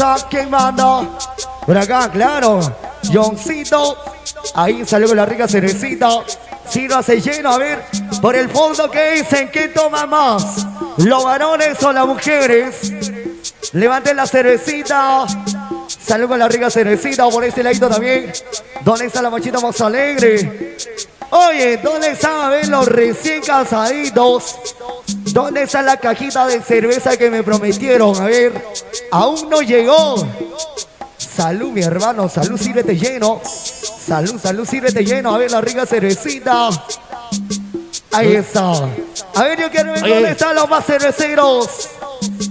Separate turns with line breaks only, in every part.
está quemando. Por acá, claro. Johncito. Ahí salió con la rica cervecita. Sírvase lleno, a ver. Por el fondo, ¿qué dicen? ¿Quién toma más? ¿Los varones o las mujeres? Levanten la cervecita. Salió con la rica cervecita. Por este ladito también. ¿Dónde está la machita más alegre? Oye, ¿dónde están a ver los recién casaditos? ¿Dónde está la cajita de cerveza que me prometieron? A ver, aún no llegó. Salud, mi hermano, salud, sírvete lleno. Salud, salud, sírvete lleno. A ver, la rica cervecita. Ahí está. A ver, yo quiero ver dónde están los más cerveceros.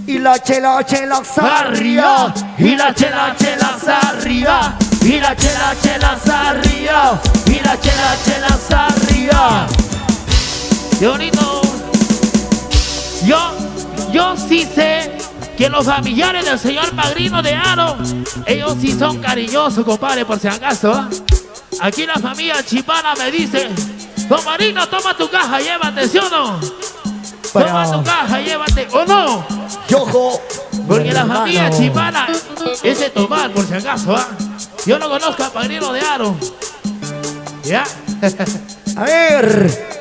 Y la chela arriba.
Y la chela arriba. Y la chela arriba. Y la chela arriba. Qué bonito. Yo sí sé que los familiares del señor Padrino de Aro, ellos sí son cariñosos, compadre, por si acaso, ¿eh? Aquí la familia Chipana me dice: Padrino, toma tu caja, llévate, ¿sí o no? Toma tu caja, llévate, ¿o no?
Yojo.
Porque la familia Chipana es de tomar, por si acaso, ¿ah? Yo no conozco al Padrino de Aro. ¿Ya?
A ver.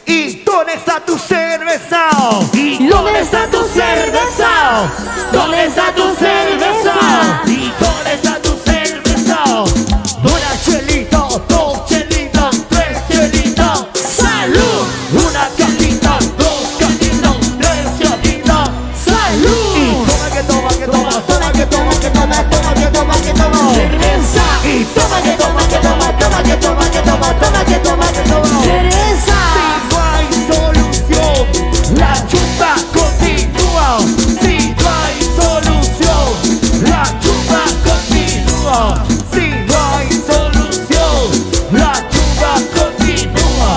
¿Y dónde está tu cerveza?
¿Y dónde está tu cerveza? ¿Dónde está tu cerveza? ¿Y dónde está tu cerveza?
Una chelita, dos chelitas, tres chelitas.
¡Salud!
Una chelita, dos chelitas, tres chelitas.
¡Salud!
Y toma que toma, que toma, toma que toma, que toma, toma que toma, que toma.
¡Cerveza!
Y toma que toma, que toma, toma que toma, que toma, toma que toma, que toma.
¡Cerveza!
La chupa continúa. Si no hay solución, la chupa continúa. Si no hay solución, la chupa continúa.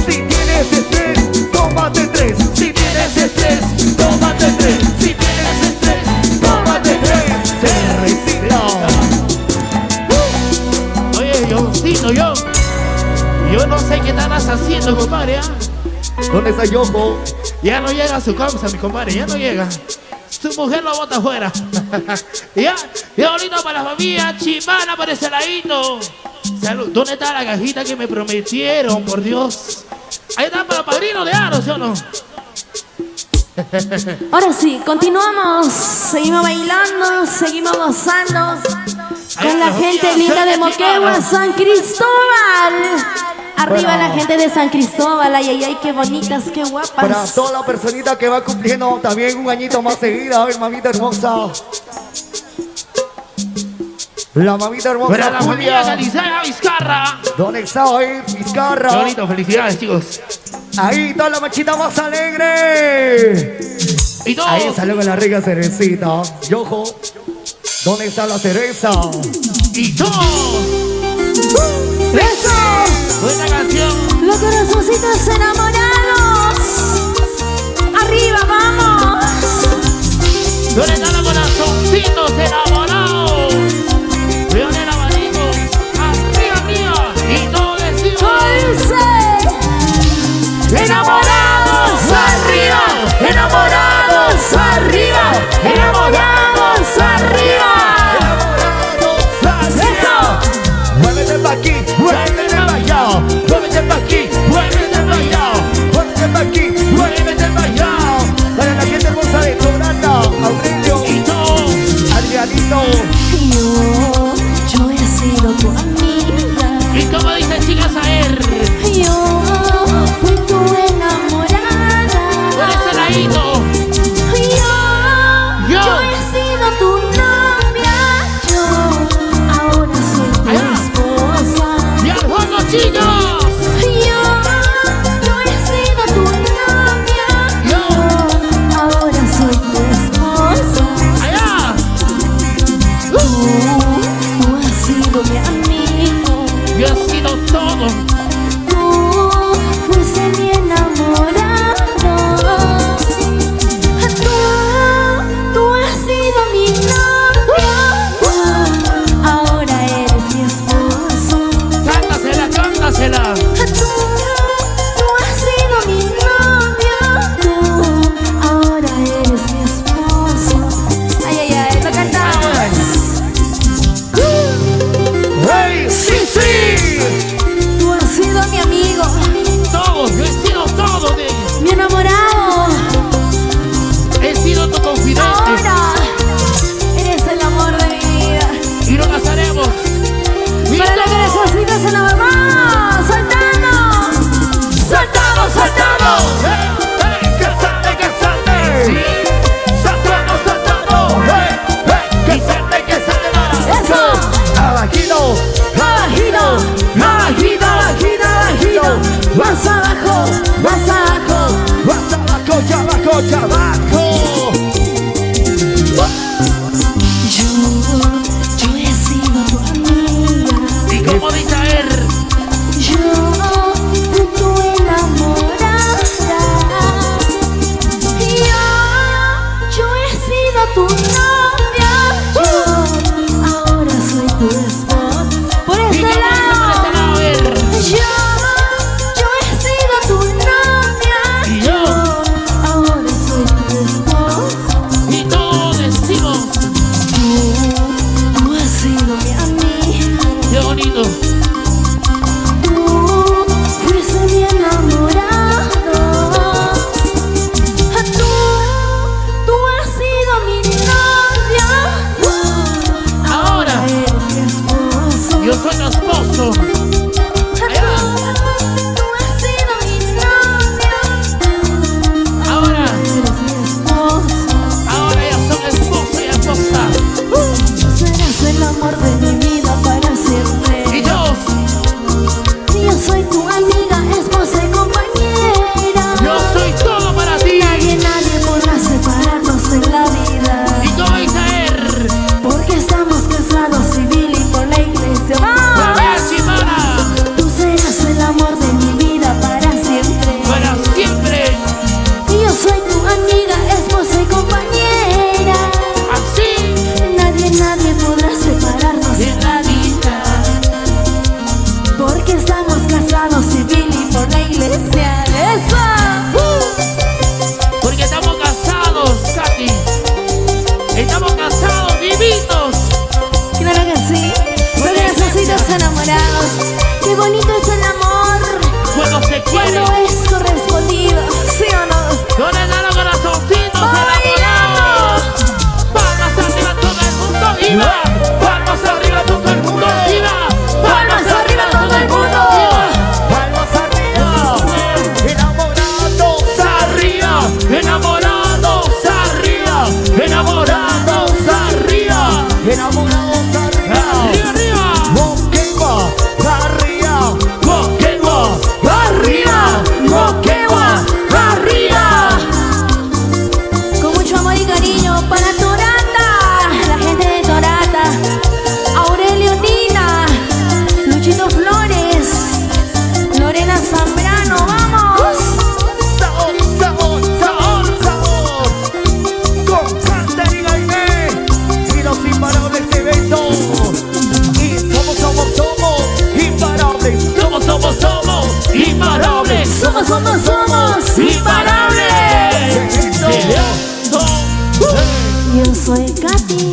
Si tienes estrés, tómate tres. Si tienes estrés, tómate tres. Si tienes estrés, tómate tres. Cervecita.
Oye, yo no sé qué estás haciendo, compadre, ¿eh?
¿Dónde está Yojo?
Ya no llega a su causa, mi compadre, ya no llega. Su mujer lo bota afuera. Ya, bonito para la familia Chipana, para ese ladito. Salud. ¿Dónde está la cajita que me prometieron, por Dios? Ahí está para el Padrino de Aro, ¿sí o no?
Ahora sí, continuamos. Seguimos bailando, seguimos gozando con la gente linda de Moquegua, San Cristóbal. Arriba la gente de San Cristóbal, ay, ay, ay, qué bonitas, qué guapas.
Para toda la personita que va cumpliendo también un añito más seguida, a ver, mamita hermosa. La mamita hermosa.
Para la familia
Julia.
Calizaya Vizcarra.
¿Dónde está ahí, Vizcarra?
Qué bonito, felicidades, chicos.
Ahí está la machita más alegre.
Y todos.
Ahí salió con la rica cervecita. Yojo, ¿dónde está la cerveza?
Y todos.
¡Eso!
Buena canción.
Los corazoncitos enamorados. Arriba, vamos.
¿Dónde están los corazoncitos enamorados? Vean el abanico. Arriba mío. Y todos decimos: enamorados arriba. Enamorados arriba. Enamorados arriba.
Muévete pa' aquí, muévete pa' allá. Muévete pa' aquí, muévete pa' allá. Muévete pa' aquí, muévete pa' allá. Para la gente hermosa de Torata, Aurelio, Adrianito.
Yo he sido tu amiga.
¿Y cómo dice, chicas, a ver?
Yo fui tu enamorada.
Por ese ladito.
Yo he sido tu novia. Yo ahora soy tu esposa.
Y al fondo, chicos.
Yo he sido tu novia. Yo ahora soy tu esposa.
Allá.
enamorados. Qué bonito es el amor
Cuando se quiere.
cuando es correspondido, ¿sí o no?
Con el nano corazoncitos enamorados. Palmas arriba todo el mundo iba. Palmas arriba todo el mundo iba.
Palmas arriba todo el mundo.
Palmas arriba. Enamorados
Arriba, enamorados arriba, enamorados arriba.
Enamorados arriba.
Arriba, arriba.
Moquegua arriba.
Moquegua arriba, Moquegua arriba.
Con mucho amor y cariño para Torata, la gente de Torata, Aurelio Nina, Luchito Flores, Lorena Zambrano, vamos.
Sabor, sabor, sabor, sabor. Con Santa y Gaimé. Y los imparables eventos. Y somos imparables.
Somos imparables.
Somos
Imparables.
Yo soy Katy.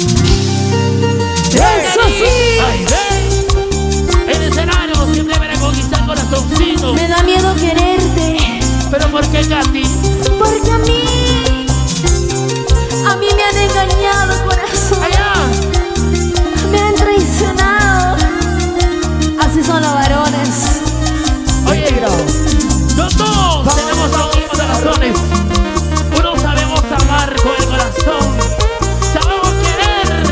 Eso sí.
Ay, ve. El escenario siempre me conquistar corazoncito.
Me da miedo quererte,
Pero ¿por qué, Katy?
porque a mí me han engañado, corazón.
Allá.
Me han traicionado. Así son los varones.
Oye, no todos tenemos los mismos corazones. Unos sabemos amar con el corazón, sabemos querer.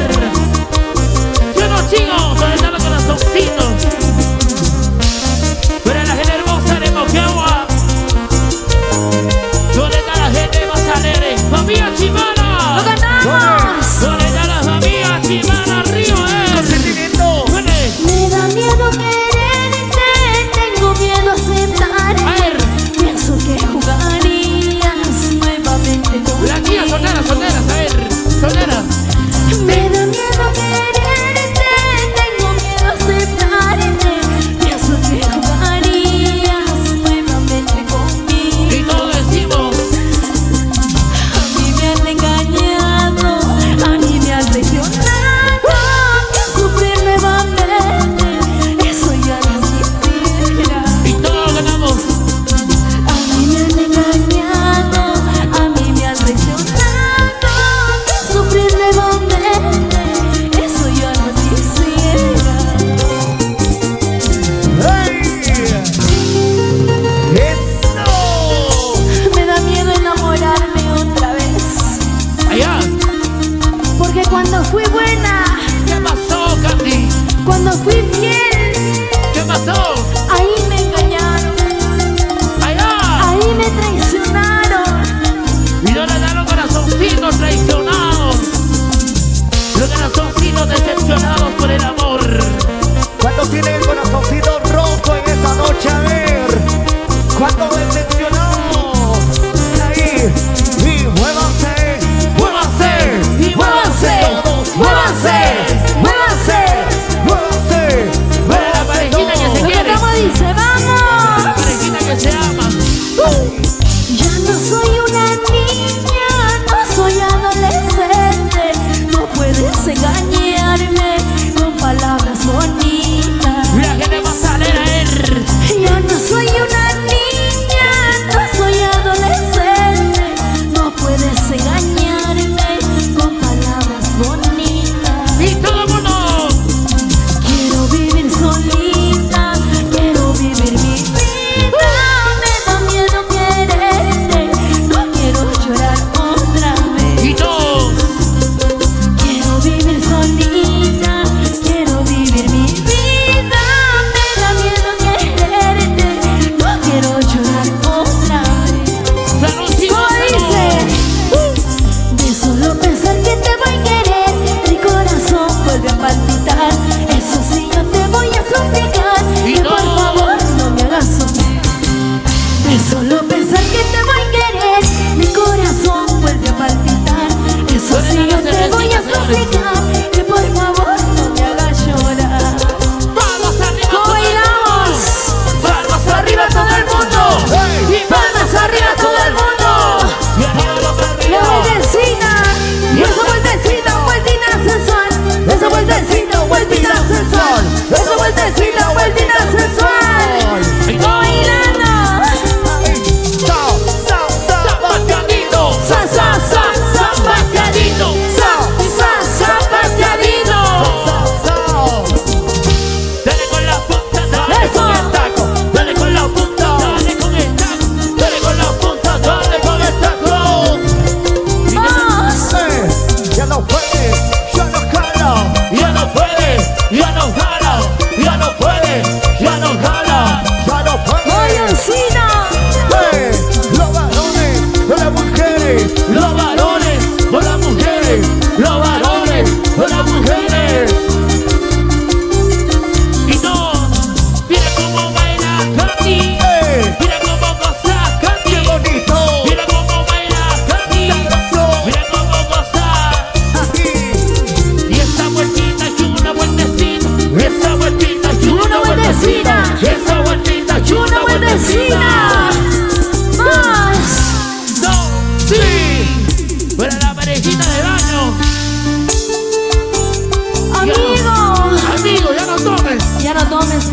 Yo no chico con el nano corazoncito. Pero la gente hermosa de Moquegua. ¿Dónde está la gente más alegre? ¡Familia
¡Lo
Chimana!
cantamos!
¿Dónde está la familia Chimana arriba,
Sentimiento.
¿Dónde?
Me da miedo quererte, tengo miedo a
A
aceptarte.
ver.
Pienso que jugarías nuevamente conmigo.
La tía soltera, solteras, a ver, solteras.
Me da miedo quererte, tengo miedo a aceptarte. Pienso que jugarías nuevamente conmigo.
Y todos decimos,
A mí me han engañado, a mí me han traicionado. Sufrir nuevamente, eso ya no quisiera.
y todos ganamos.
A mí me han engañado, a mí me han traicionado. Sufrir nuevamente, eso ya no quisiera.
¡Hey! ¡Eso!
Me da miedo enamorarme otra vez,
Allá,
porque cuando fui buena,
¿qué pasó, Katy?
cuando fui fiel,
¿Qué pasó?
ahí me engañaron,
Allá,
ahí me traicionaron.
y no le dan los corazoncitos traicionados. Los corazoncitos decepcionados por el amor.
¿Cuántos tienen el corazoncito roto en esta noche? A ver. ¿Cuántos decepcionados? Ahí. Y muévanse.
¡Muévanse! ¡Y muévanse!
Todos.
¡Muévanse!
Muévanse. Muévanse.
Para la parejita que se
Lo
quiere.
cantamos, dice,
La
vamos.
parejita que se ama.
Ya no soy una niña, no soy adolescente. No puedes engañarme con palabras bonitas.
La gente va a salir a él.
Ya no soy una niña, no soy adolescente. No puedes engañarme con palabras bonitas.
Y todo el mundo.
Quiero vivir solita, quiero vivir mi vida. Me da miedo quererte, no quiero llorar otra vez.
Y todos.
Quiero vivir solita, quiero vivir mi vida. Me da miedo quererte, no quiero llorar otra vez.
Salud, chicos,
¿Cómo dice? De solo pensar que te voy a querer, mi corazón vuelve a palpitar. Eso sí, yo te voy a suplicar,
Y
que por
no.
favor no me hagas sufrir. De solo pensar que te voy a querer, mi corazón vuelve a palpitar. Eso sí, yo te voy a suplicar, que por favor no me hagas llorar.
Palmas arriba
¿Cómo
todo el
bailamos?
mundo. Palmas arriba todo el mundo.
¡Hey!
Y palmas arriba todo el mundo. Y arriba los
La
arriba.
vueltecita, esa vueltecita, vueltina sensual, esa vueltecita.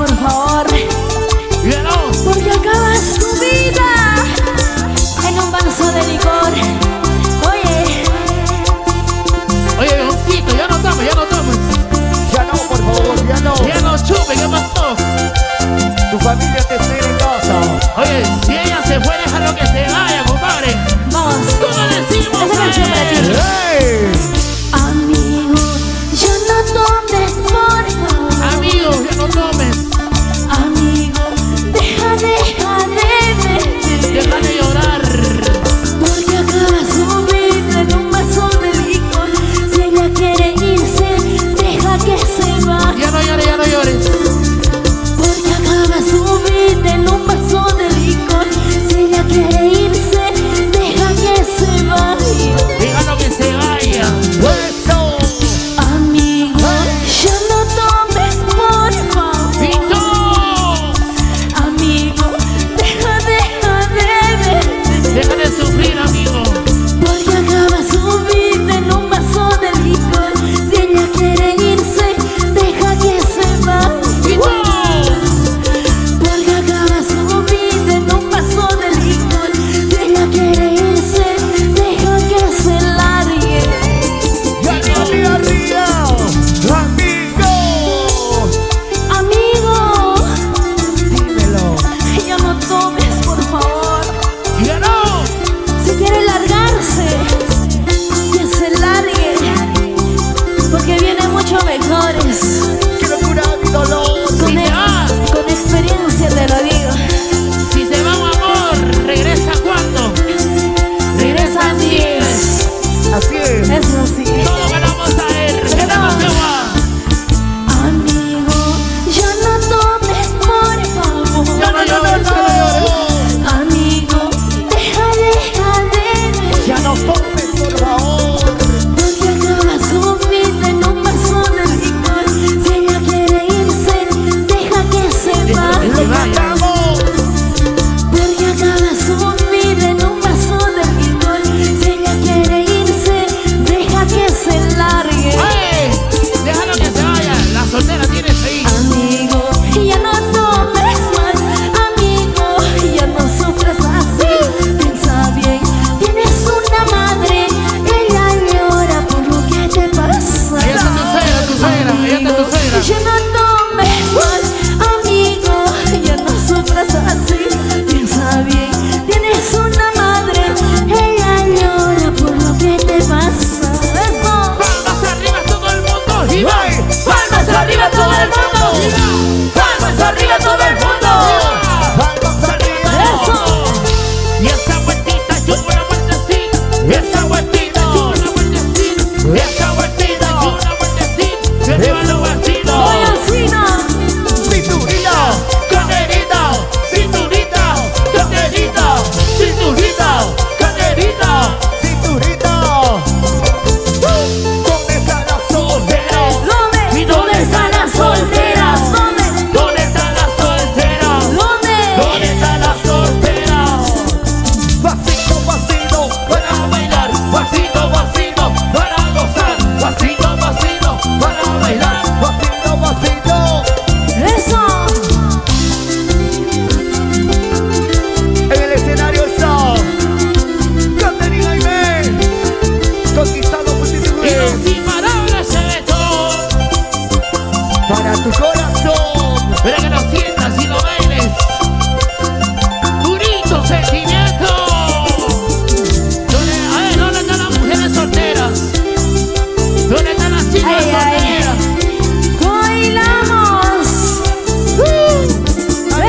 por favor.
Dígalo.
Porque acabas tu vida en un vaso de licor. Oye,
Oye, Joncito, ya no tomes, ya no tomes.
Ya no, por favor, ya no.
Ya no chupe, ¿qué pasó?
Tu familia te espera en casa.
Oye, si ella se fue, déjalo que se vaya, compadre.
vamos.
¿Cómo decimos?
Esa canción para ti.
¡Hey!
Amigo, ya no tomes, por favor.
Amigo, ya no tomes.
Amigo, deja de beber.
Deja de llorar.
Porque acaba su vida en un vaso de licor. Si ella quiere irse, deja que se va.
Ya no llores, ya no llores.
Porque acaba su vida en un vaso de licor. Si ella quiere irse, deja que se vaya.
Déjalo que se vaya.
¡Eso!
Amigo, ya no tomes, por favor.
¡Víctor!
Amigo, deja de beber.
Deja de sufrir, amigo.
Porque acaba su vida en un vaso de licor. Si ella quiere irse, deja que se vaya.
¡Víctor!
Porque acaba su vida en un vaso de licor. Si ella quiere irse, deja que se largue.
¡Ya arriba, arriba! ¡Amigo!
Amigo,
Dímelo.
ya no tomes, por favor.
¡Dígalo!
Si quiere largarse, que se largue. Porque vienen mucho mejores.
¡Qué locura, mi dolor!
Con, con experiencia te lo digo.
Si se va un amor, ¿regresa cuándo?
Regresan 10.
Así es.
Eso sí.
Todo ganamos a él. Ganamos de agua.
Amigo, ya no tomes, por favor.
Ya no llores, ya no llores.
Amigo, deja de beber.
Ya no tomes, por favor.
Porque acaba su vida en un vaso de licor. Si ella quiere irse, deja que se
Déjalo que
vaya.
se
¡Lo
vaya.
matamos!
Porque acaba su vida en un vaso de licor. Si ella quiere irse, deja que se largue.
¡Ay! Déjalo que se vaya. La soltera tienes ahí.
Amigo, ya no tomes más. Amigo, ya no sufres así. Piensa bien, tienes una madre. Ella llora por lo que te pasa.
Ahí está tu suegra, tu suegra. Ahí está tu suegra.
Ya no tomes más. Amigo, ya no sufras así. Piensa bien, tienes una madre. Ella llora por lo que te pasa. Eso.
Palmas arriba todo el mundo. ¡Y va!
Palmas arriba todo el mundo. Palmas arriba todo el mundo.
¡Vamos arriba!
Eso.
Y esa vueltita, yo una vueltecita. Esa vueltita, yo una vueltecita. Esa vueltita, yo una vueltecita. Que arriba los vecinos.
Voy así, no.
¡Cinturita!
Caderita, cinturita, caderita, cinturita, caderita.
¡Cinturita! ¿Dónde están las solteras?
¿Dónde?
¿Y dónde están las solteras?
¿Dónde?
¿Dónde están las solteras?
¿Dónde?
¿Dónde están las solteras?
Pasito, pasito,
Para bailar, pasito, pasito, para gozar, pasito, pasito, para bailar.
pasito, pasito.
Eso.
En el escenario está Caterina Aimee, conquistando
Y
multitudes
los imparables se vetó.
para tu corazón.
Para que lo sientas y lo bailes. Purito sentimiento. A ver, ¿dónde están las mujeres solteras? ¿Dónde están las chicas
Ay, ay.
solteras?
Bailamos.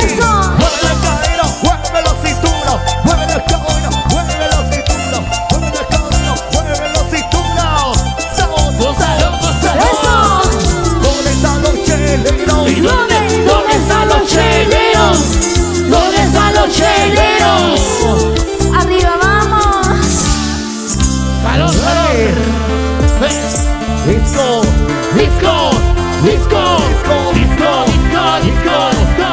Eso.
Mueve la cadera, mueve la cintura, mueve la cadera, mueve la cintura, mueve la cadera, mueve la cintura. Somos
Gózalo, gózalo.
Eso.
¿dónde están los cheleros?
¿Y dónde están los cheleros? ¿Dónde están los cheleros?
Arriba vamos.
Calor, calor.
Let's go.
Let's go, let's go, let's go, let's go, let's go, let's go, let's go.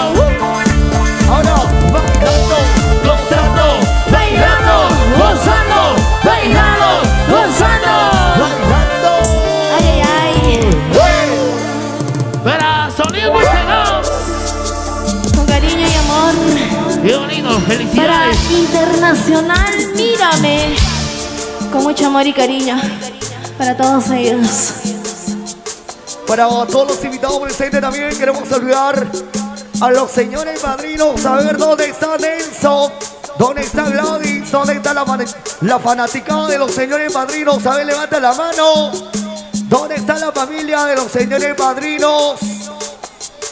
Ahora, bailando,
Gozando, bailando, gozando, bailando, gozando.
bailando.
Ay, ay, ay.
Hey.
Para sonido musical. Felicidades.
Para Internacional, mírame. Con mucho amor y cariño para todos ellos.
Para todos los invitados presentes también queremos saludar a los señores padrinos. A ver dónde está Nelson, dónde está Gladys, dónde está la fanaticada de los señores padrinos. A ver, levanta la mano. ¿Dónde está la familia de los señores padrinos?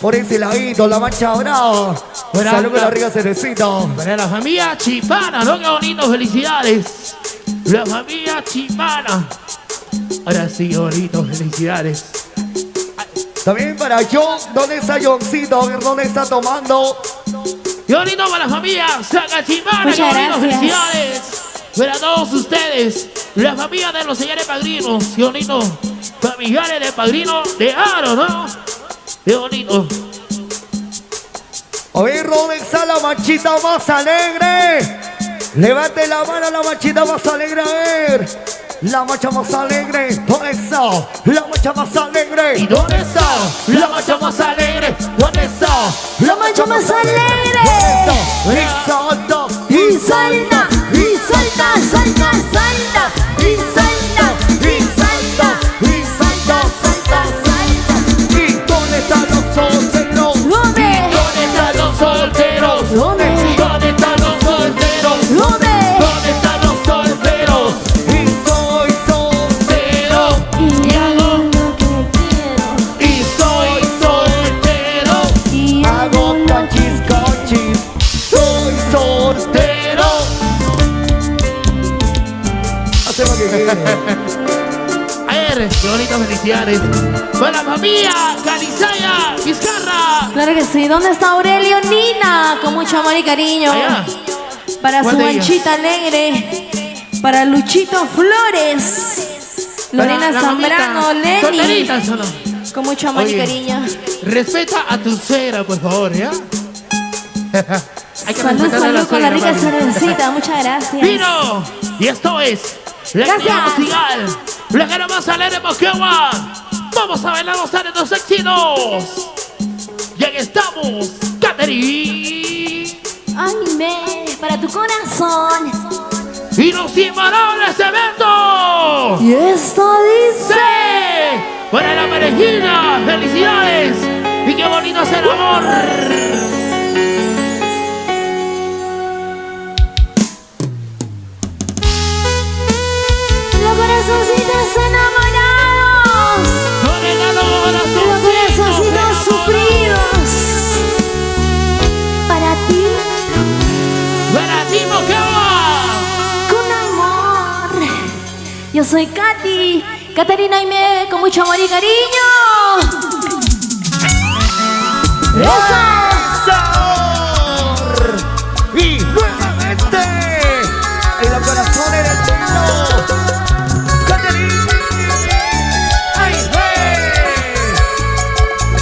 Por ese ladito, la mancha brava. Salud con la rica cerecita.
Para la familia Chipana, ¿no? Qué bonito, felicidades. La familia Chipana. Ahora sí, bonito, felicidades.
También para John, ¿dónde está Johncito? A ver, ¿dónde está tomando?
Qué bonito para la familia Saca Chipana, qué bonito, felicidades. Para todos ustedes, la familia de los señores padrinos, qué bonito. Familiares de padrino de Aro, ¿no? Qué bonito.
A ver, ¿dónde está la manchita más alegre? Levante la mano a la manchita más alegre, a ver. La mancha más alegre, ¿dónde está? La mancha más alegre,
¿y dónde está? La mancha más alegre, ¿dónde está?
La mancha más alegre.
Y salta,
Y salta, y salta, salta, salta. Y salta, y salta, y salta, salta, salta.
¿Y dónde están los solteros?
¿Dónde?
¿Dónde están los solteros?
¿Dónde?
¿Dónde están los solteros?
¿Dónde?
¿Dónde están los solteros?
Y soy soltero.
Y hago lo que quiero.
Y soy soltero.
Y
Hago cachis, cachis. Soy soltero. Hacemos que
A ver, qué bonitas felicidades. Para la familia Calizaya Vizcarra.
Claro que sí. ¿Dónde está Aurelio Nina? Con mucho amor y cariño.
Allá.
Para su
¿Cuál de ellas?
manchita alegre. Para Luchito Flores. Lorena
Para la
Zambrano,
mamita.
Lenny.
Solteritas, ¿o no?
Con mucho amor y
Oye,
cariño.
Respeta a tu suegra, por favor, ¿ya? Hay que
Salud,
respetar a
salud con la rica
suegra, mami.
cervecita. Muchas gracias.
Vino. Y esto es la
Gracias.
guía musical. La que más alegre Moquegua. Vamos a bailar los arenos éxitos. Y aquí estamos, Katherine.
Anime para tu corazón.
Y los imparables eventos.
Y esto dice.
¡Sí! Para la parejina, felicidades. Y qué bonito es el amor.
Los corazoncitos enamorados.
Con el amor a
Los corazoncitos sufridos. Para ti,
Para ti, Moquegua.
con amor. Yo soy Katy, Caterina Aime, con mucho amor y cariño. ¡Eso!
sabor. Y nuevamente en los corazones del mundo, Katherine. ¡Ay, hey!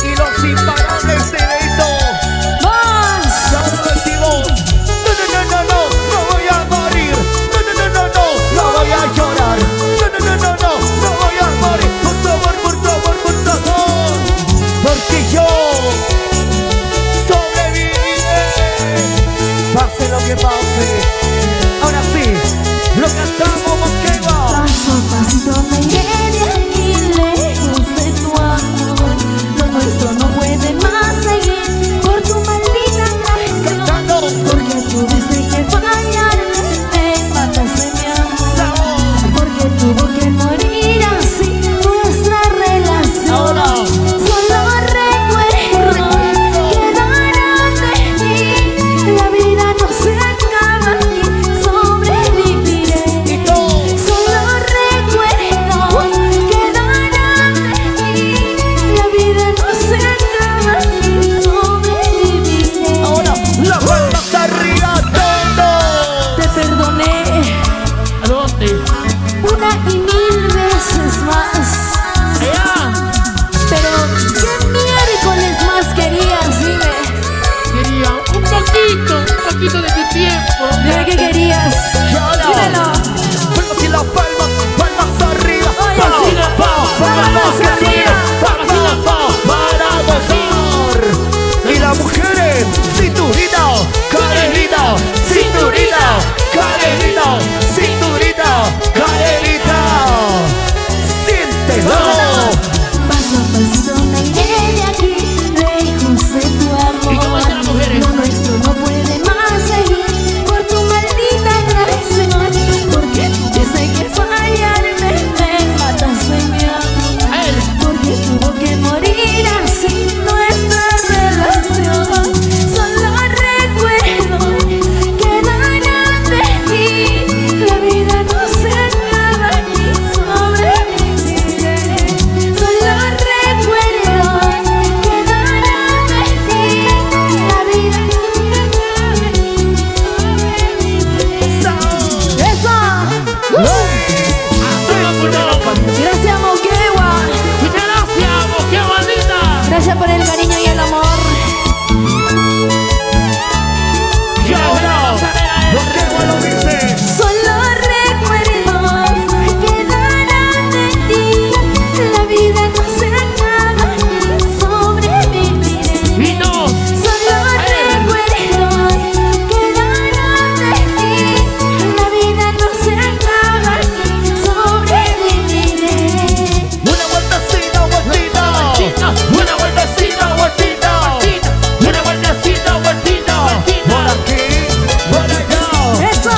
Y los imparables de Beto.
¡Vamos!
Ya nos sentimos. No voy a morir. No voy a llorar. No voy a morir. Por favor,
por el cariño y el amor.
Y ahora,
Moquegua lo dice.
Solo recuerdos quedarán de ti. La vida no se acaba, sobreviviré.
y dos.
Solo recuerdos quedarán de ti. La vida no se acaba, sobreviviré.
Una vueltecita, vueltita.
Una vueltecita, vueltita. Una vueltecita, vueltita.
Por aquí, por allá.
Eso.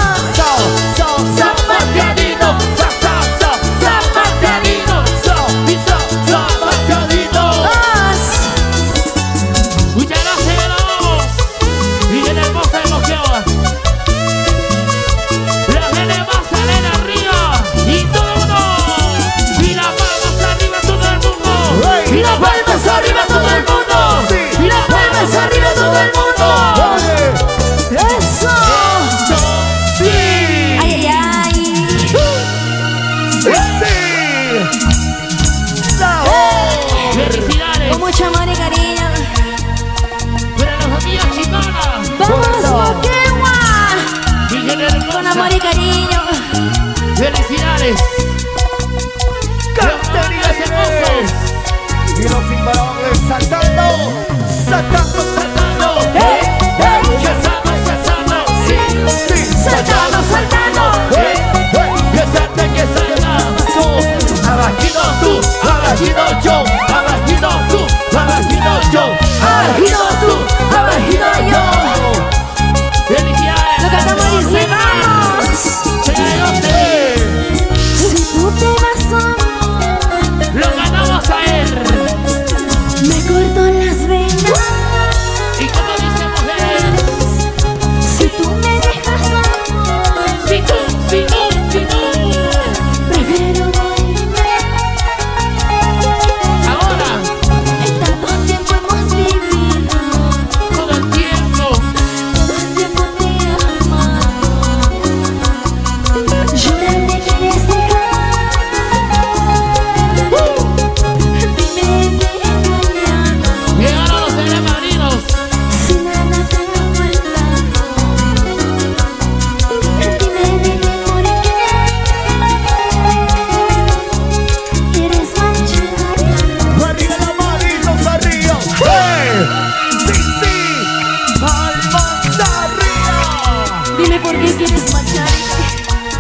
Zapateadito, zapateadito, zapateadito.
Dos.
Muchas gracias. Y bien hermosa de Moquegua. La gente más alegre arriba. Y todo el mundo. Y las palmas arriba todo el mundo. Y las palmas arriba todo el mundo. Y las palmas arriba todo el mundo.
Oye,
Eso.
Sí.
Ay, ay, ay.
sí, sí. Sao.
Felicidades.
Con mucho amor y cariño.
Para las amigas chicanas.
Vamos, Moquegua.
Miguel hermosa.
Con amor y cariño.
Felicidades.
Cantarines
hermosos.
y los imparables saltando, saltando, saltando.
Que salta,
Sí, sí,
Saltando, saltando.
que salta.
Abajito tú, abajito yo, abajito tú, abajito yo, abajito tú, abajito yo.
Felicidades.
Lo cantamos y dice, vamos.
Señores,
Si tú te vas, amor,
lo ganamos a él.
me corto las venas.
Y como dice mujer,
Si tú me dejas, amor,
si tú,
prefiero morirme.
ahora,
En tanto tiempo hemos vivido,
todo el tiempo,
todo el tiempo te he amado. Llorar me quieres dejar. Dime que he fallado.
llegaron los seres marinos.
Si nada te ha faltado, dime de qué por qué quieres marchar.
Arriba las manitos arriba. Sí, sí, palmas arriba.
Dime por qué quieres marchar.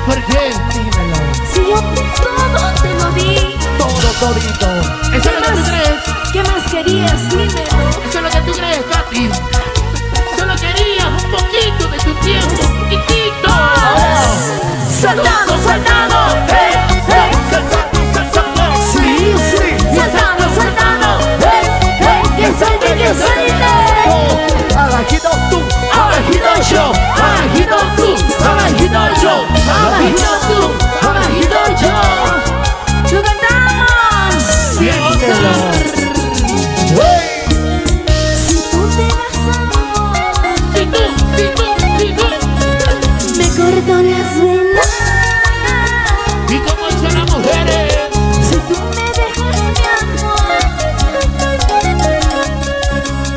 ¿Por qué?
Dímelo,
Si yo todo te lo di,
todo todito.
Eso es lo que tú crees.
¿qué más querías? Dímelo.
Eso es lo que tú crees, Katy. Solo querías un poquito de tu tiempo, un poquitito.
Saltando, saltando,
Sí, sí.
saltando, saltando, que salte, que salte.
Abajito tú,
Abajito yo, abajito tú, abajito yo, abajito tú, abajito yo.
Lo cantamos.
Bien,
Dímelo.
Si tú te vas, amor,
si tú,
me corto las venas.
y como dicen las mujeres,
Si tú me dejas, mi amor,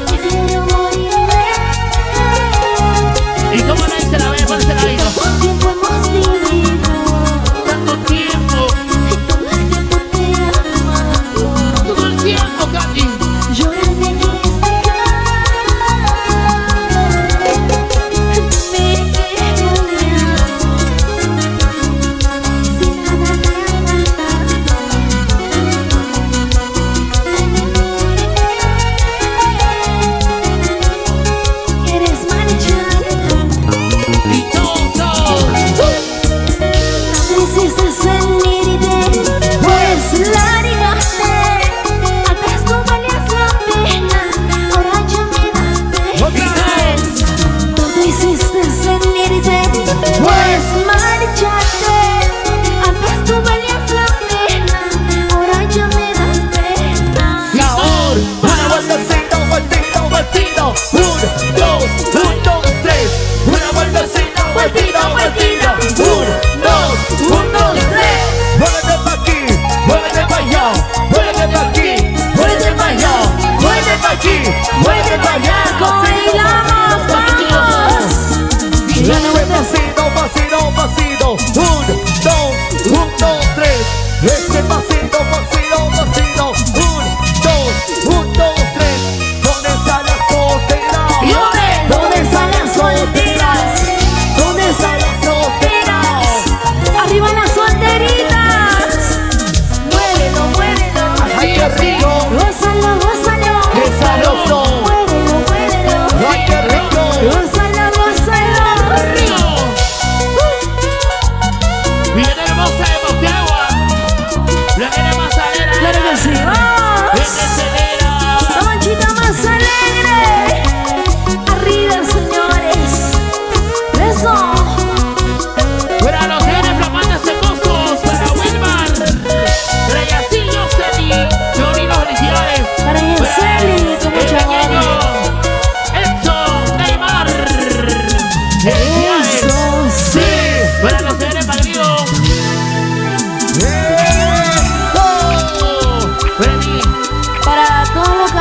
prefiero morirme.
y como le dice la vez, pónsela ahí, ¿no?
Tanto tiempo hemos vivido,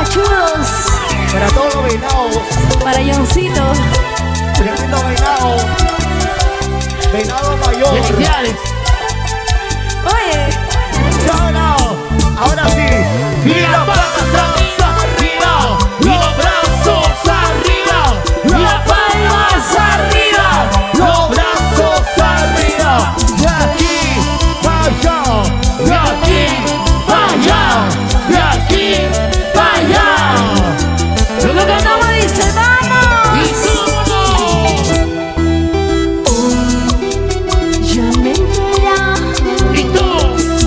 machudos.
Para todos los venados.
Para Johncito.
Tremendo venado. Venado mayor.
Felicidades.
Oye.
Ahora sí.
Y las palmas arriba, los brazos arriba, las palmas arriba, los brazos arriba.
De aquí para allá.
De aquí para allá, de aquí para allá.
Lo que no me dice, vamos.
Y vámonos.
Ya me enteré
Y tú,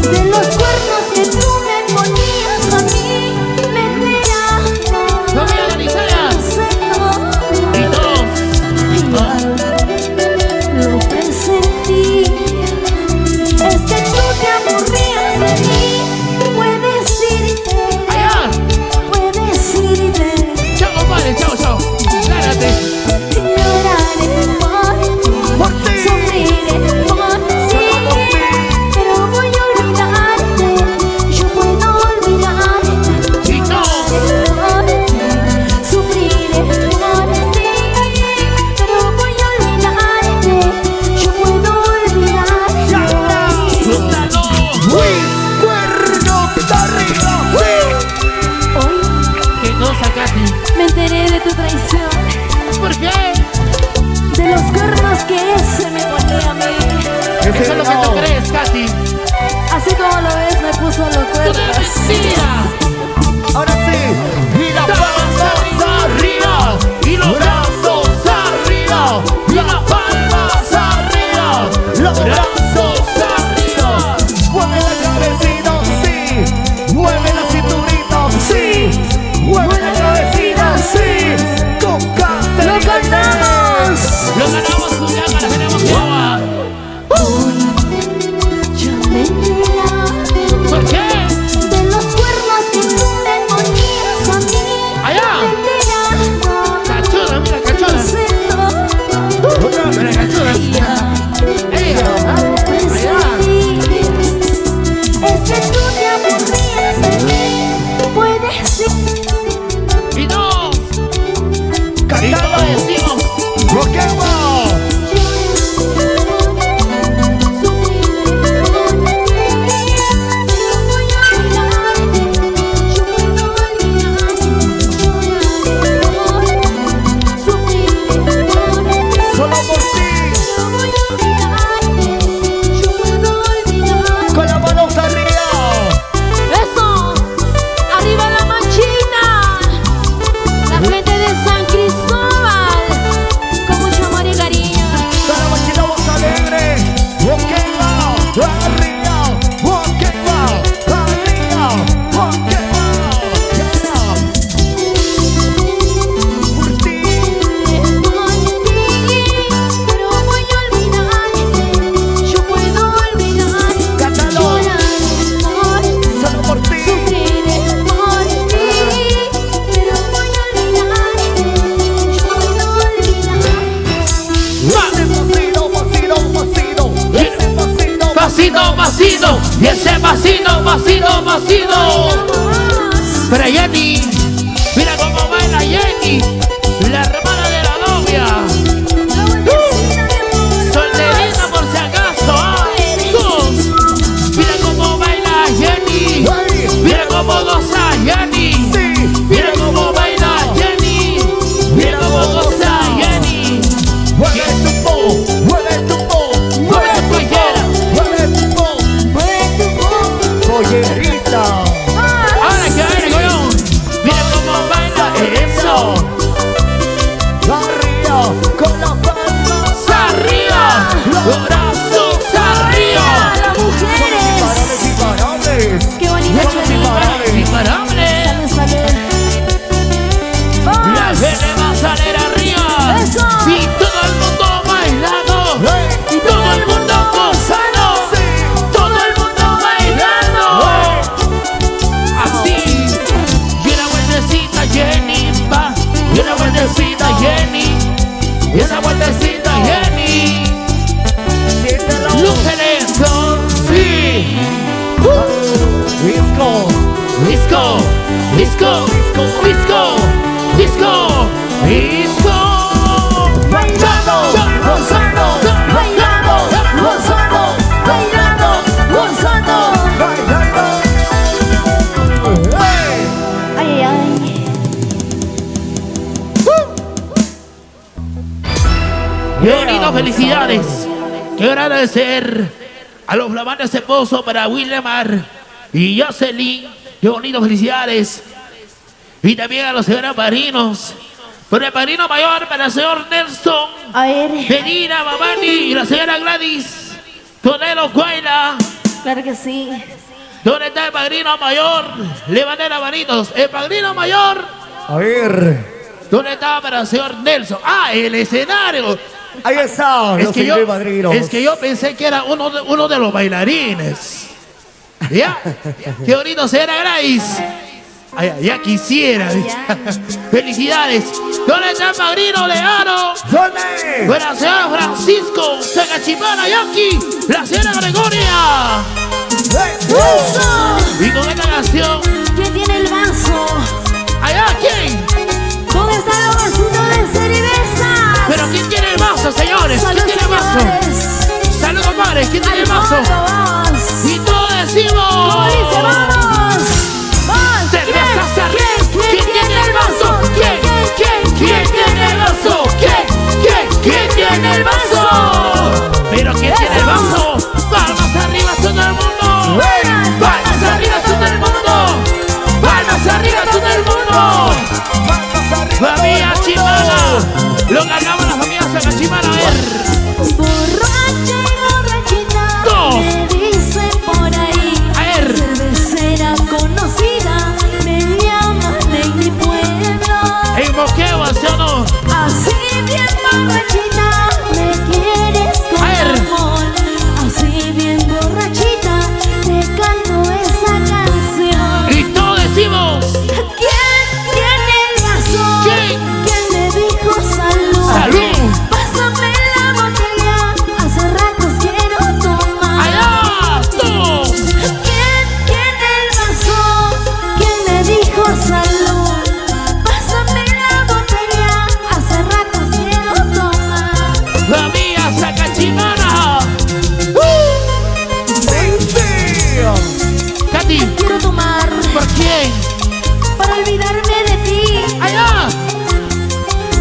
de los cuernos que tú me ponías a mí. Me enteré.
familia organizada. Y todos.
Lo presentí. Es que tú te aburrías de mí. Puedes irte.
Allá.
Puedes irte.
Chao, compadre, chao, chao. Lárgate.
Lloraré por ti. Sufriré por ti. Pero voy a olvidarte. Yo puedo olvidarte.
Y todos.
Sufriré por ti. Pero voy a olvidarte. Yo puedo olvidarte.
Suéltalo.
Cuerno de arriba.
Hoy
Que no sacaste.
me enteré de tu traición.
¿Por qué?
De los cuernos que ese me ponía a mí.
Eso es lo que tú crees, Katy.
Así como lo ves, me puso los
¡Tú eres
cuernos.
mentira!
Ahora sí. Y las
Palmas arriba y los brazos arriba y las palmas arriba, los brazos arriba.
Mueve la cabecita, sí. Mueve la cinturita, sí. Mueve la cabecita, sí. Con
¡Lo
Caterina.
ganamos!
Lo ganamos, Julián, ahora tenemos que jugar.
Ya me enteré
¿Por qué?
de los cuernos que tú me ponías a mí.
Allá.
Me enteré.
Cachuda, mira, cachuda. Mira, cachuda. ¡Ey! Allá.
Es que tú te aburrías de mí. Puedes ser.
Y dos. Y
Cantando.
todos decimos.
Roquemos. Solo por ti. Con las manos arriba.
¡Eso! ¡Arriba la manchina! La gente de San Cristóbal, con mucho amor y cariño.
Toda la machina voz alegre. Roquemos. Arriba. Roquemos. Arriba. Roquemos. Por ti.
Pero voy a olvidarte. Yo puedo olvidarte.
Cántalo. Solo por ti.
Sufriré por ti. Pero voy a olvidarte. Yo puedo olvidarte.
Ese pasito.
Pasito, pasito. Y ese pasito, pasito, pasito. Pero Jenny, mira cómo baila Jenny, la hermana de la novia. Solterita por si acaso. Dos. Mira cómo baila Jenny. Mira cómo goza Jenny. Mira cómo baila Jenny. Mira cómo goza Jenny.
Mueve tu po, mueve tu po,
Mueve tu pollera.
mueve tu po, pollerita.
Ahora que baila, coño. Mira cómo baila eso. disco, disco, disco.
Bailando, gozando, bailando, gozando, bailando, gozando. Ay, ay.
Qué bonito, felicidades. Quiero agradecer a los flamantes esposos para Willemar y Jocelyn. Qué bonito, felicidades. Y también a los señores padrinos. Por el padrino mayor para el señor Nelson,
A ver,
Medina Mamani y la señora Gladys Tonelo Guayla.
claro que sí.
¿Dónde está el padrino mayor? Levanten las manitos. El padrino mayor.
A ver.
¿Dónde está para el señor Nelson? ¡Ah, el escenario!
Ahí está, los señores padrinos.
Es que yo pensé que era uno de los bailarines. ¿Ya? ¡Qué bonito será, Grace! Ay, ya quisiera. ¡Felicidades! ¿Dónde está el padrino de Aro?
¿Dónde?
Para el señor Francisco Sagachimana Yaki, la señora Gregoria.
¡Eso!
Y con esta canción,
¿Quién tiene el vaso?
allá, ¿quién?
¿Dónde está el vasito de cerveza?
¿Pero quién tiene el vaso, señores?
Salud,
¿Quién tiene el vaso?
señores.
Salud, compadres, ¿quién tiene el
Al
vaso?
fondo, vamos.
Y todos decimos.
¿Cómo dice? ¡Vamos! ¡Vamos!
Cerveza hacia arriba. ¿Quién tiene el vaso? ¿Quién? ¿Quién tiene el vaso? ¿Quién tiene el vaso? ¿Pero quién tiene el vaso? ¡Palmas arriba todo el mundo! ¡Palmas arriba todo el mundo! ¡Palmas arriba todo el mundo! ¡Familia Chimana! Lo ganamos la familia Sagachimana, a ver.
Borracha y borrachita,
Dos.
me dicen por ahí.
A ver.
Cervecera conocida, me llaman en mi pueblo.
En Moquegua, ¿sí o no?
Así bien borrachita, me quieres con
A ver.
amor. Así bien borrachita, te canto esa canción.
Y todos decimos.
¿Quién tiene el vaso?
¿Quién?
¿Quién me dijo salud?
¡Salud!
Pásame la botella, hace rato quiero tomar.
¡Allá! ¡Todos!
¿Quién tiene el vaso? ¿Quién me dijo salud? Pásame la botella, hace rato quiero tomar.
¡Familia Sagachimana! Katy,
Quiero tomar
¿por quién?
para olvidarme de ti,
¡Allá!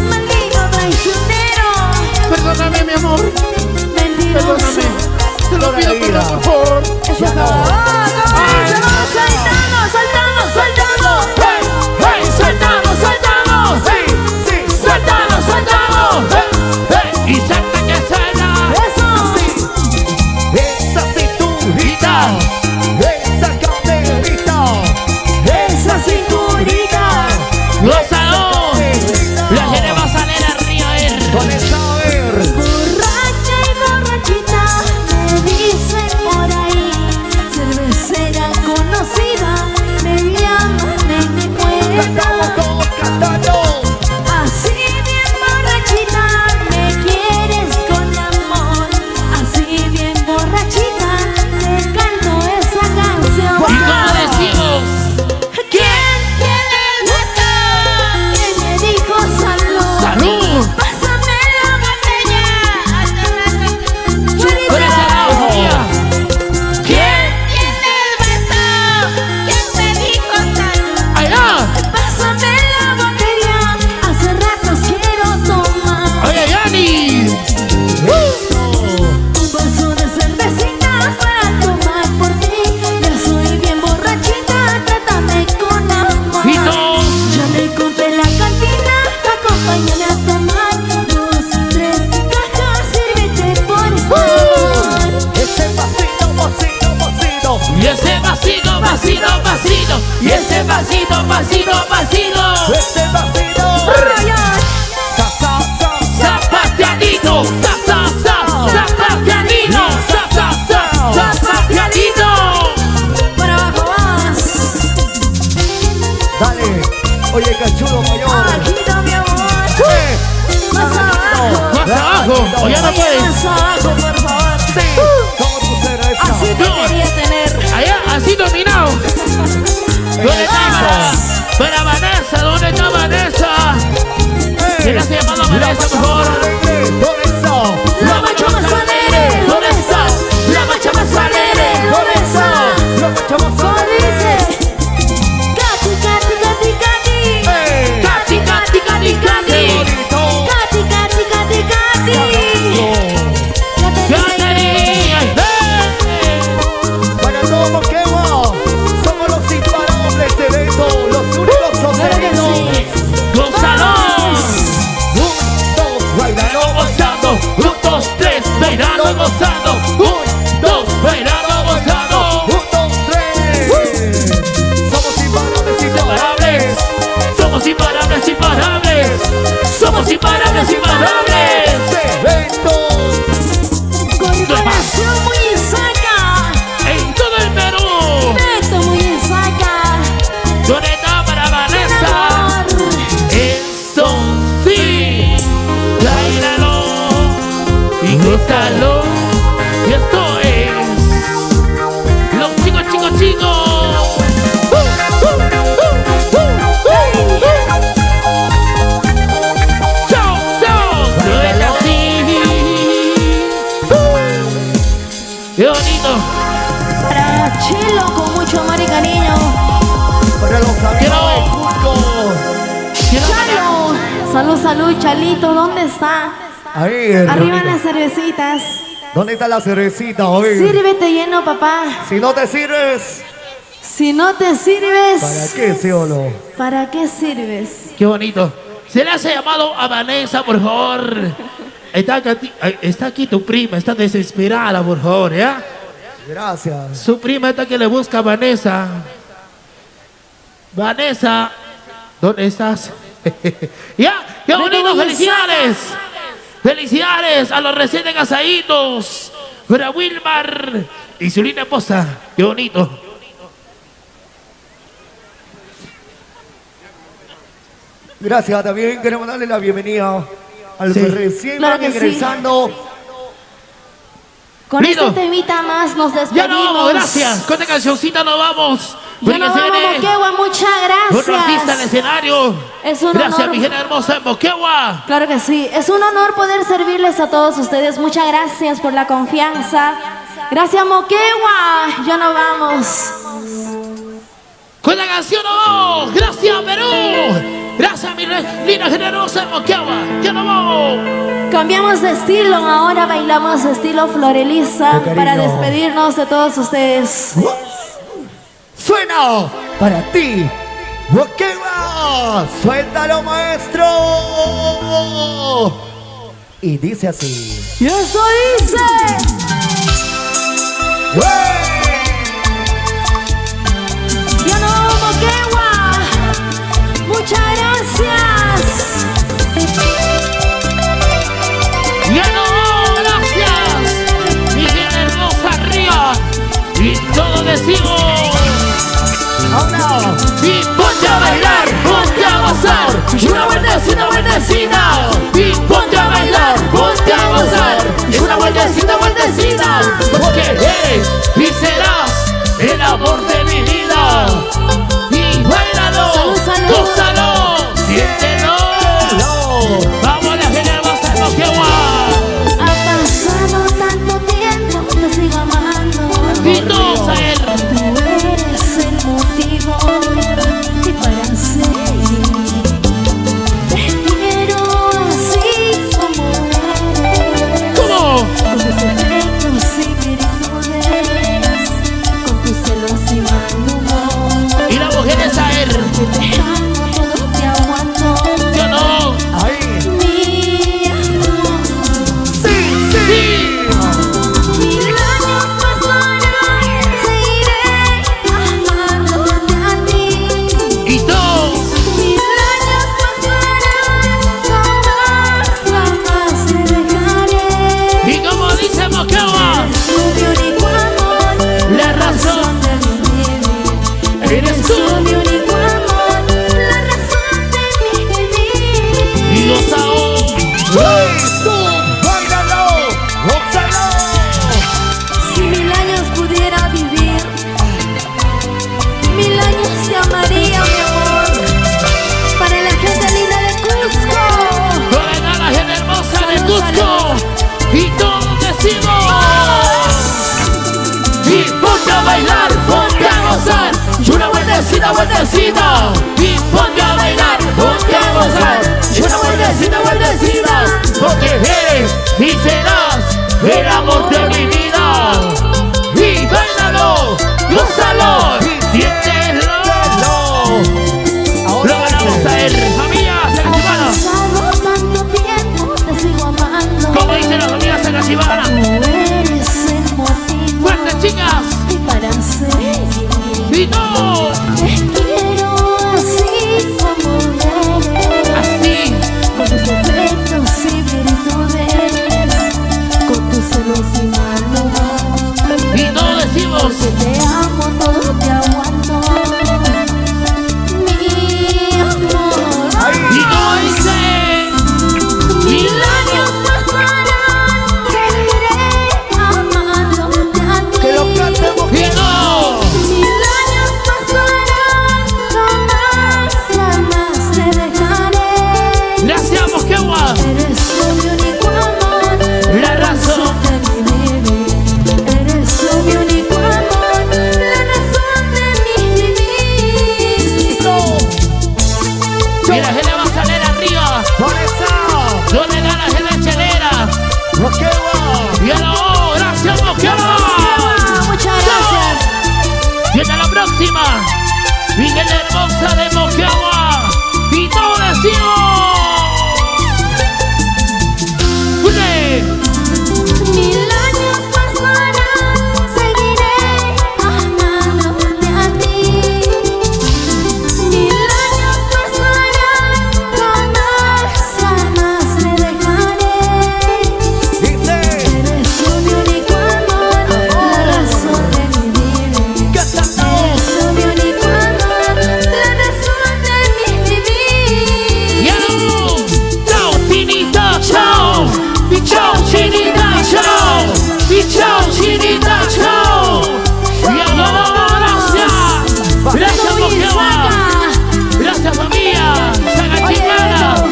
maldito traicionero,
Perdóname, mi amor.
mentiroso.
Perdóname. Te lo pido,
vida.
perdón, por favor.
Eso no. Se va soltando, soltando, soltando.
¡Hey! ¡Hey! ¡Saltamos, saltamos! ¡Saltamos, saltamos! ¡Hey! ¡Y salta que salta!
Eso.
Esa cinturita, esa caderita,
Esa cinturita.
¡Gozado! La gente va a salir arriba, a ver.
con el saber.
Borracha y borrachita, me dicen por ahí. Cervecera conocida, me llaman en mi
Cantamos
pueblo.
todos cantando.
Así bien borrachita, me quieres con amor. Así bien borrachita, te canto esa canción.
Y como decimos,
¿Quién tiene el vaso? ¿Quién me dijo salud?
¡salud!
Pásame la botella.
Por ese lado, familia. ¿Quién?
tiene el vaso? ¿Quién me dijo salud?
¡Allá!
Pásame la botella. Hace ratos quiero tomar
¡Oye, Yani!
un vaso de cervecita para tomar por ti. Ya soy bien borrachita, trátame con amor.
Y todos.
Ya le encontré la cantina, acompáñame a tomar 2, 3 cajas, sírvete por favor.
Ese pasito, pasito, pasito.
Y ese vasito, vasito, vasito. Y ese vasito, vasito, vasito.
Ese pasito. Sa, sa, sa.
Zapateadito, zapateadito, zapateadito.
Para abajo más,
Dale. Oye, cachudo mayor.
bajito mi amor, más
Más
abajo,
Más abajo, o ya no
oye,
puedes.
más abajo por favor.
Sí. Como tu cerveza.
Así te quería tener.
Allá, así dominado. ¿Dónde está para Vanessa? Vanessa, por favor.
¿Dónde está?
La macha más alegre, ¿dónde está? La macha más alegre, ¿dónde está?
La macha más
¿Cómo dice? Cati, Cati, Cati, Cati. Cati, Cati, Cati, Cati. Cati, Cati, Cati, Cati.
Caterina.
Para todo Moquegua, somos los imparables de evento, los únicos sostenidos.
Gózalo.
Juntos, bailando,
Gozando. 1, 2, 3. Bailando, gozando. 1, 2. Bailando, gozando.
1, 2, 3. Somos imparables, imparables.
Somos imparables, imparables. Somos imparables, imparables.
Evento.
Con corazón muy saca.
En todo el Perú.
Esto muy saca.
Doneta para Vanessa. Eso sí. Bailalo y gózalo. Y esto es los chicos, chicos, chicos. Chao, chao. Duele así. Qué bonito.
Para Chelo con mucho amor y cariño.
Para los amigos de Cusco.
Quiero
Chalo. Salud, salud, Chalito, ¿dónde está?
Ahí,
Arriba
Ronita.
las cervecitas.
¿Dónde está la cervecita hoy?
Sírvete lleno, papá.
Si no te sirves,
Si no te
¿para
sirves,
qué, sí o no?
¿para qué sirves?
Qué bonito. Se le hace llamado a Vanessa, por favor. Está aquí tu prima, está desesperada, por favor, ¿ya?
Gracias.
Su prima está que le busca a Vanessa. Vanessa, ¿dónde estás? ¡Ya! ¡Qué bonito!
Vanessa.
¡Felicidades! ¡Felicidades a los recién casaditos! Para Wilmar y su linda esposa. ¡Qué bonito!
Gracias, también queremos darle la bienvenida al
Sí.
que recién
Claro
van
que sí.
ingresando.
Con
Listo.
este temita más nos
Ya
despedimos.
no vamos, gracias. Con esta cancioncita nos vamos.
Ya
Porque
nos
se
vamos,
viene
Moquegua, muchas
otro artista en el
gracias.
escenario.
Es un
Gracias,
honor.
mi gente hermosa de Moquegua.
Claro que sí, es un honor poder servirles a todos ustedes. Muchas gracias por la confianza. Gracias, Moquegua. Ya nos vamos.
Con la canción nos vamos. Gracias, Perú. Gracias, mi linda generosa de Moquegua. Ya nos vamos.
Cambiamos de estilo, ahora bailamos estilo Floreliza
Con cariño.
para despedirnos de todos ustedes.
Suena para ti, Moquegua. Suéltalo, maestro. Y dice así.
Y eso dice. Ya no vamos, Moquegua. Muchas gracias.
Ya no, gracias. Mi gente hermosa arriba. Y todos decimos.
Ahora,
Y ponte a bailar, ponte a gozar. Y una vueltecita, vueltecita. Y ponte a bailar, ponte a gozar. Y una vueltecita, vueltecita. Porque eres y serás el amor de mi vida. Y baila. vueltecita y ponte a bailar, ponte a gozar. Y una vueltecita, porque eres y serás el amor de mi vida. Y bailalo, gózalo, siéntelo. Lo ganamos a él, familia Sacachibana.
Pasado tanto tiempo, te sigo amando.
Como dice la familia Sacachibana.
Tú eres el motivo.
Fuertes, chicas.
Y para seguir.
Y no,
Te quiero así como eres.
así.
Con tus defectos y virtudes. Con tus celos y malos.
Y no decimos.
Porque te amo, todo te aguanto. Mi amor.
Y no dice.
1000 años pasarán, seguiré amándote a ti.
Que lo cantemos.
Y no.
1000 años pasarán, jamás te dejaré.
Gracias, Moquegua.
Eres mi único amor,
La razón.
de mi vivir. Eres mi único amor, la razón de mi vivir.
Y la gente va a salir arriba.
Por eso.
Yo le da la gente chelera.
Moquegua.
Y a la O, gracias, Moquegua.
Muchas gracias.
Y hasta la próxima. Miguel Hermosa de Moquegua. Y todos decimos. ¡Une!
1000 años pasarán, seguiré amándote a ti. 1000 años pasarán, jamás te dejaré.
Dice.
Eres mi único amor, la razón de mi vivir. Eres mi único amor, la razón de mi vivir.
Y a la O. Chao, Chinita, chao. Y chao, Chinita, chao. Y chao, Chinita, chao. Y a la O, gracias. Gracias, Moquegua. Gracias, familia Sacachibana.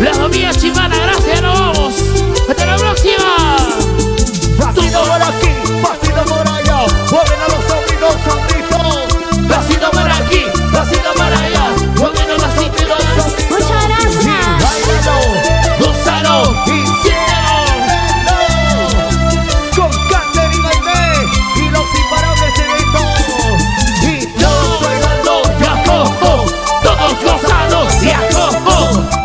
La familia Chibana, gracias, nos vamos. Hasta la próxima.
Pasito por aquí, pasito por allá. Mueven a los sobrinos, sobrinos.
Pasito por aquí, pasito para allá. Moviendo las cinturas.
Muchas gracias.
Bailalo.
Gózalo
Y
siéntelo.
con Cander y Bailé y los imparables eventos. Y
Todos bailando, ya cojo. Todos gozando, ya cojo.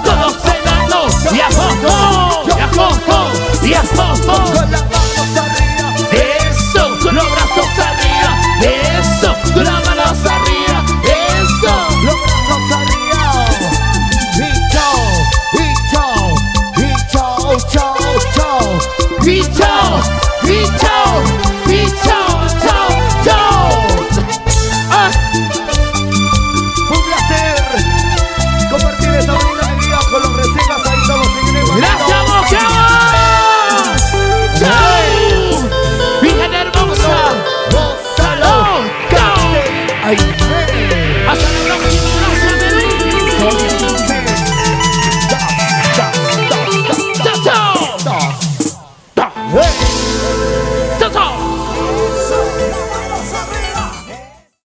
Todos bailando, ya cojo. Ya cojo, ya cojo.
con las manos arriba.
Eso, con los brazos arriba. Eso, con las manos arriba. Eso.
Los brazos arriba. Y chao, y chao, y chao, chao, chao.
Y chao, y chao, y chao, chao, chao. Ah,
Un placer compartir esta bonita alegría con los recetas ahí todos seguiremos.
gracias, Moquegua. Chao. Virgen hermosa.
Gonzalo
Salón. Chao.
Ay,
Hasta la próxima. Gracias, Perú.